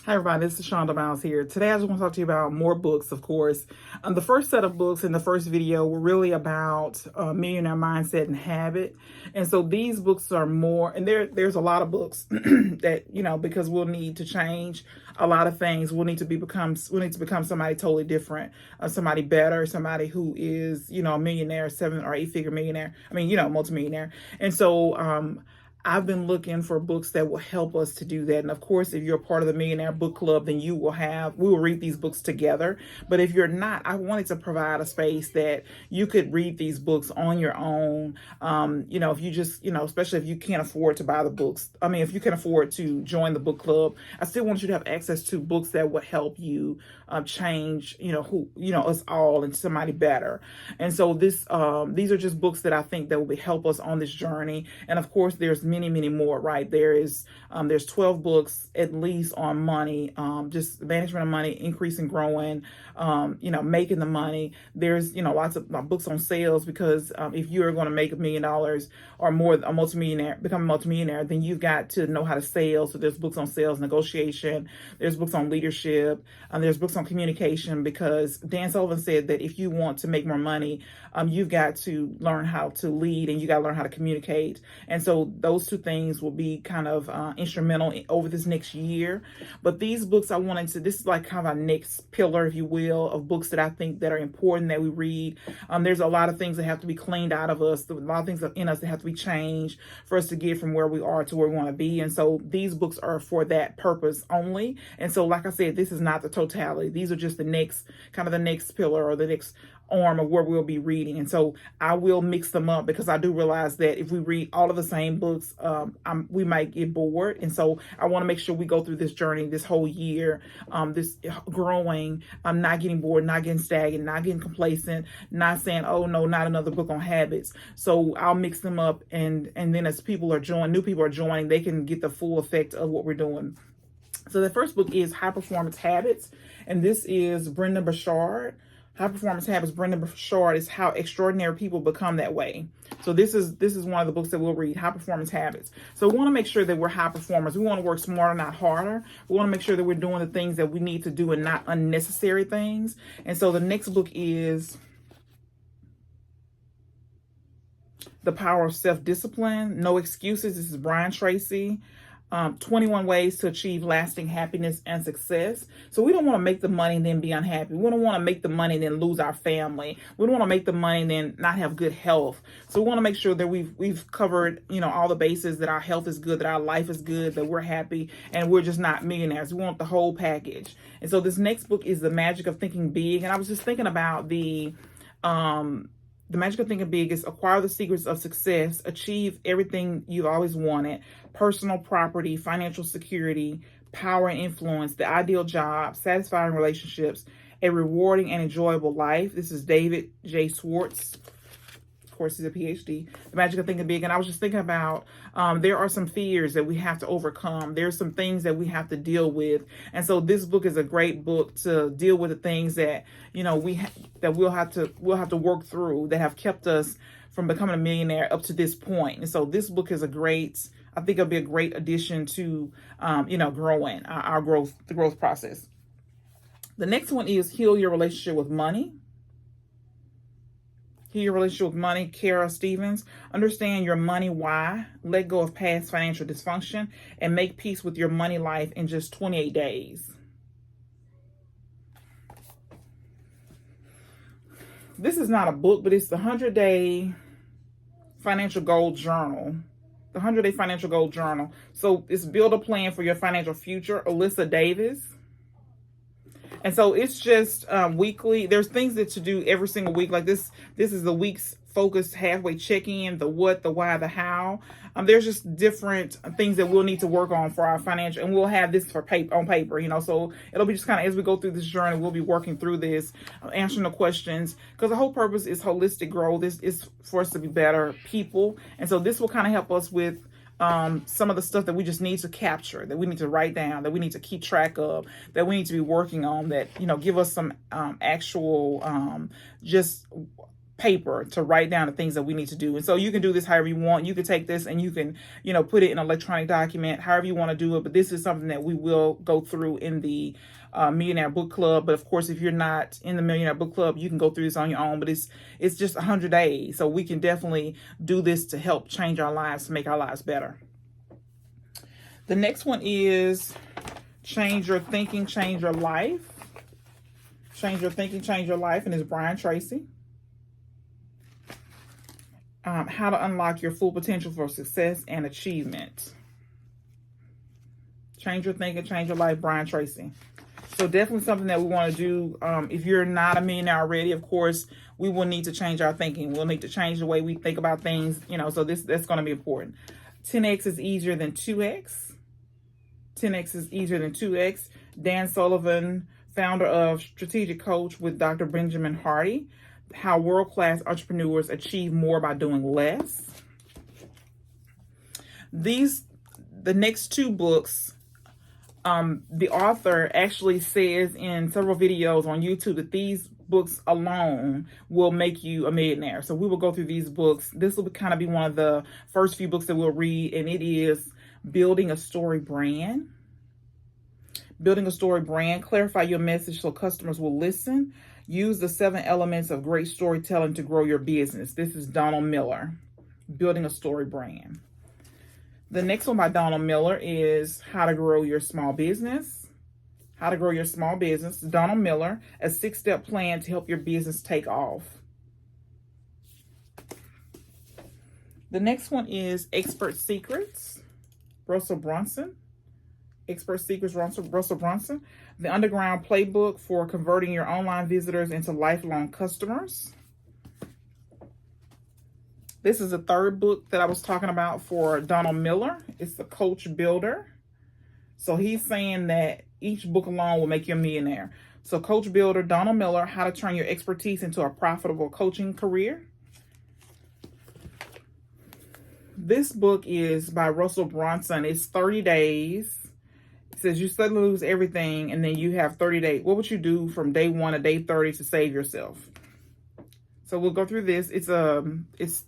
Hi everybody, this is Shonda Miles here. Today I just want to talk to you about more books, of course. The first set of books in the first video were really about millionaire mindset and habit. And so these books are more, and there's a lot of books that, because we'll need to change a lot of things. We'll need to become somebody totally different, somebody better, somebody who is, a millionaire, 7 or 8 figure millionaire. Multimillionaire. And so, I've been looking for books that will help us to do that. And of course, if you're a part of the Millionaire Book Club, then we will read these books together. But if you're not, I wanted to provide a space that you could read these books on your own. If you just, especially if you can't afford to buy the books. If you can afford to join the book club, I still want you to have access to books that will help you change, us all into somebody better. And so these are just books that I think that will help us on this journey. And of course, there's many more, right? There's 12 books at least on money, just management of money, increasing, growing, making the money. There's, lots of books on sales, because if you're going to make $1 million or more, become a multimillionaire, then you've got to know how to sell. So there's books on sales, negotiation. There's books on leadership. There's books on communication, because Dan Sullivan said that if you want to make more money, you've got to learn how to lead, and you got to learn how to communicate. And so those two things will be kind of instrumental over this next year. But these books, this is like kind of our next pillar, if you will, of books that I think that are important that we read. There's a lot of things that have to be cleaned out of us, a lot of things in us that have to be changed for us to get from where we are to where we want to be. And so these books are for that purpose only. And so, like I said, this is not the totality. These are just the next pillar, or the next arm of where we'll be reading. And so I will mix them up, because I do realize that if we read all of the same books, we might get bored. And so I want to make sure we go through this journey this whole year, this growing, not getting bored, not getting stagnant, not getting complacent, not saying, oh no, not another book on habits. So I'll mix them up, and then as new people are joining, they can get the full effect of what we're doing. So the first book is High Performance Habits, and this is Brendon Burchard. High Performance Habits, Brendon Burchard, is how extraordinary people become that way. So this is one of the books that we'll read, High Performance Habits. So we want to make sure that we're high performers. We want to work smarter, not harder. We want to make sure that we're doing the things that we need to do and not unnecessary things. And so the next book is The Power of Self-Discipline, No Excuses. This is Brian Tracy. 21 ways to achieve lasting happiness and success. So we don't want to make the money and then be unhappy. We don't want to make the money and then lose our family. We don't want to make the money and then not have good health. So we want to make sure that we've covered, all the bases, that our health is good, that our life is good, that we're happy, and we're just not millionaires. We want the whole package. And so this next book is The Magic of Thinking Big. And I was just thinking about the Magic of Thinking Big is acquire the secrets of success, achieve everything you've always wanted, personal property, financial security, power and influence, the ideal job, satisfying relationships, a rewarding and enjoyable life. This is David J. Schwartz. Of course, he's a PhD. The Magic of Thinking Big. And I was just thinking about, there are some fears that we have to overcome. There's some things that we have to deal with. And so this book is a great book to deal with the things that, we'll have to work through, that have kept us from becoming a millionaire up to this point. And so this book is I think it'll be a great addition to, growing the growth process. The next one is Heal Your Relationship with Money. Heal Your Relationship with Money, Kara Stevens. Understand your money why. Let go of past financial dysfunction and make peace with your money life in just 28 days. This is not a book, but it's the 100-day financial goal journal. The 100-day financial goal journal. So it's Build a Plan for Your Financial Future, Alyssa Davis. And so it's just weekly. There's things that to do every single week. Like this is the week's focused halfway check-in, the what, the why, the how. There's just different things that we'll need to work on for our financial, and we'll have this on paper, so it'll be just kind of, as we go through this journey, we'll be working through this, answering the questions, because the whole purpose is holistic growth. This is for us to be better people. And so this will kind of help us with some of the stuff that we just need to capture, that we need to write down, that we need to keep track of, that we need to be working on, that, give us some actual, just paper to write down the things that we need to do. And so you can do this however you want. You can take this and you can, put it in an electronic document, however you want to do it. But this is something that we will go through in the Millionaire Book Club. But of course, if you're not in the Millionaire Book Club, you can go through this on your own. But it's just 100 days. So we can definitely do this to help change our lives, to make our lives better. The next one is Change Your Thinking, Change Your Life. Change Your Thinking, Change Your Life, and it's Brian Tracy. How to Unlock Your Full Potential for Success and Achievement. Change Your Thinking, Change Your Life, Brian Tracy. So definitely something that we want to do. If you're not a millionaire already, of course, we will need to change our thinking. We'll need to change the way we think about things, so that's going to be important. 10x is easier than 2x. 10x is easier than 2x. Dan Sullivan, founder of Strategic Coach with Dr. Benjamin Hardy. How world-class entrepreneurs achieve more by doing less. The next two books, the author actually says in several videos on YouTube that these books alone will make you a millionaire. So we will go through these books. This will kind of be one of the first few books that we'll read, and it is Building a Story Brand. Building a Story Brand. Clarify your message so customers will listen. Use the 7 elements of great storytelling to grow your business. This is Donald Miller, Building a Story Brand. The next one by Donald Miller is How to Grow Your Small Business. How to Grow Your Small Business. Donald Miller, a 6-step plan to help your business take off. The next one is Expert Secrets, Russell Brunson. Expert Secrets, Russell Brunson. The Underground Playbook for Converting Your Online Visitors into Lifelong Customers. This is the third book that I was talking about for Donald Miller. It's the Coach Builder. So he's saying that each book alone will make you a millionaire. So Coach Builder, Donald Miller, How to Turn Your Expertise into a Profitable Coaching Career. This book is by Russell Brunson. It's 30 days. It says you suddenly lose everything and then you have 30 days. What would you do from day 1 to day 30 to save yourself? So we'll go through this. It's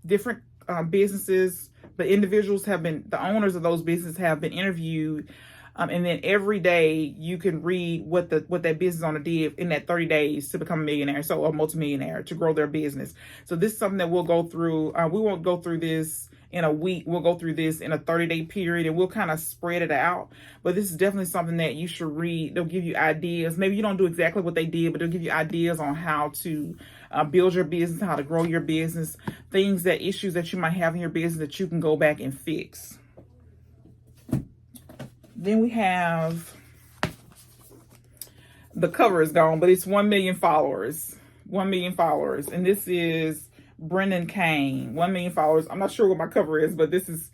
different businesses. The individuals the owners of those businesses have been interviewed. And then every day you can read what that business owner did in that 30 days to become a millionaire, so a multimillionaire, to grow their business. So this is something that we'll go through. We won't go through this in a week. We'll go through this in a 30-day period, and we'll kind of spread it out. But this is definitely something that you should read. They'll give you ideas. Maybe you don't do exactly what they did, but they'll give you ideas on how to build your business, how to grow your business, issues that you might have in your business that you can go back and fix. Then we have, the cover is gone, but it's 1 million followers. 1 million followers. And this is Brendan Kane. 1 million followers. I'm not sure what my cover is, but this is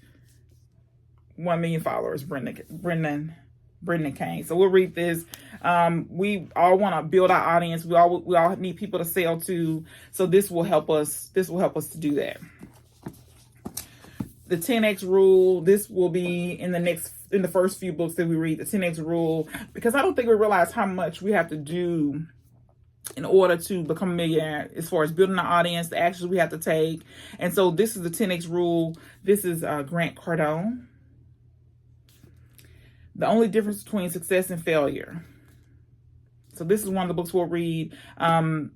1 million followers, Brendan Kane. So we'll read this. We all want to build our audience. We all need people to sell to. So this will help us. This will help us to do that. The 10x rule. This will be in the first few books that we read. The 10x rule, because I don't think we realize how much we have to do in order to become a millionaire, as far as building our audience, the actions we have to take. And so this is the 10x rule. This is Grant Cardone. The only difference between success and failure. So this is one of the books we'll read.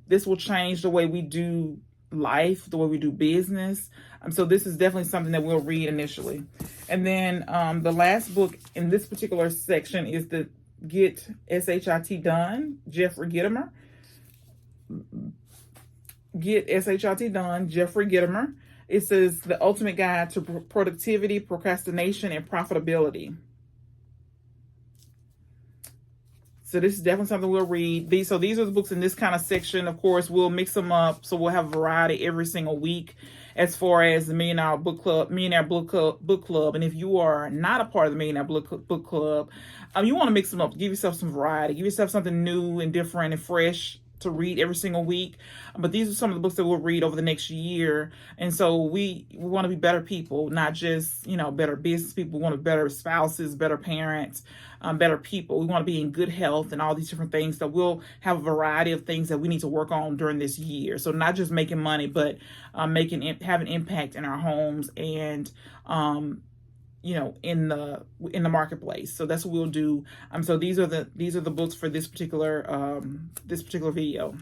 This will change the way we do life, the way we do business. So this is definitely something that we'll read initially. And then the last book in this particular section is the Get SHIT Done, Jeffrey Gitomer. Get SHIT Done, Jeffrey Gitomer. It says The Ultimate Guide to Productivity, Procrastination, and Profitability. So this is definitely something we'll read. These are the books in this kind of section. Of course, we'll mix them up, so we'll have a variety every single week as far as the Millionaire Book Club. And if you are not a part of the Millionaire Book Club, you want to mix them up. Give yourself some variety. Give yourself something new and different and fresh to read every single week, but these are some of the books that we'll read over the next year. And so we want to be better people, not just, you know, better business people. We want to be better spouses, better parents, better people. We want to be in good health and all these different things. So we'll have a variety of things that we need to work on during this year. So not just making money, but having impact in our homes and you know, in the marketplace. So that's what we'll do. So these are the books for this particular video.